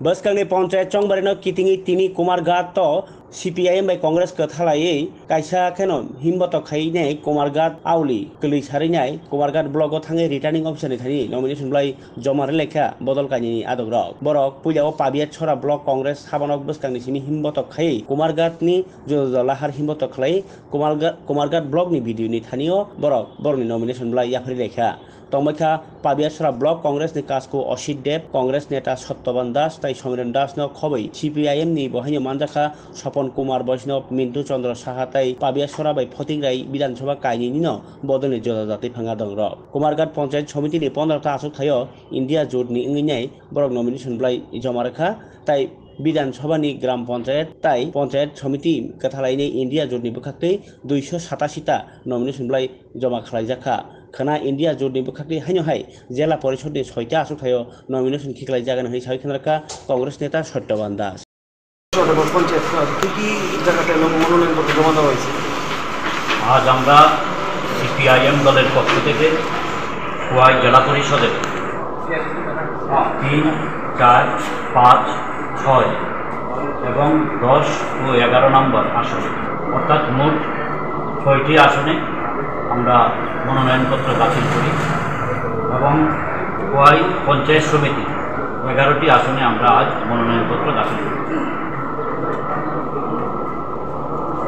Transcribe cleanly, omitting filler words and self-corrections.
बसकांनि पंचायत चंबारिनो कितिंगी तिनि कुमारघाट तो CPIM bye Congress कथालायै कायसा खेनो हिम्बत खाइने Kumarghat आवली कलि सारिनाय कुमारघाट ब्लॉक थाङै रिटार्निंग अफिसारनि थानि नमिनेशन ब्लाय जमार लेखा बदल कानि आदब रक बरक पुजाव पाबिया छरा ब्लॉक कांग्रेस हाबानक बसकांनि सिनि हिम्बत खाइ कुमारघाटनि जलाहार हिम्बत खाइ कुमारघाट ब्लॉक नि भिडियो नि थानियो बरक बरनि नमिनेशन ब्लाय याफरि लेखा तंबाखा पाबियासरा ब्लॉक कांग्रेस नि कासको असित देव कांग्रेस नेता सत्यवान दास ताई समिरन दास न खबै सीपीआईएम नि बहाय मानजाखा सपन कुमार वैष्णव मिंटू चंद्र साहा ताई पाबियासरा बाय फतिंग्राई विधानसभा कायनि न बदलनि जदा जाति फांगा दं र कुमारघाट पंचायत समिति नि 15 आसुक थायो इंडिया जोट नि इंगिनाय बरक नमिनेशन ब्लाय जमारखा ताई विधानसभा नि ग्राम पंचायत ताई पंचायत समिति कथालायनि इंडिया जोट नि बखाक्तै 287 ता नमिनेशन ब्लाय जमा खालायजाखा खाना इंडिया जोटनि बखाक्तै हायनोहाय जिला परिषद नि 6 ता आसुक थायो नमिनेशन खिखलाय जागोन है साइ खेनरका कांग्रेस नेता सत्यवान दास आज আমরা সিপিআইএম দলের পক্ষ থেকে খোয়াই জেলা পরিষদের 3, 4, 5, 6 এবং 10 ও 11 নম্বর আসনে অর্থাৎ মোট 6টি আসনে আমরা মনোনয়নপত্র দাখিল করি এবং খোয়াই পঞ্চায়েত সমিতি 11টি আসনে আমরা আজ মনোনয়নপত্র দাখিল করি।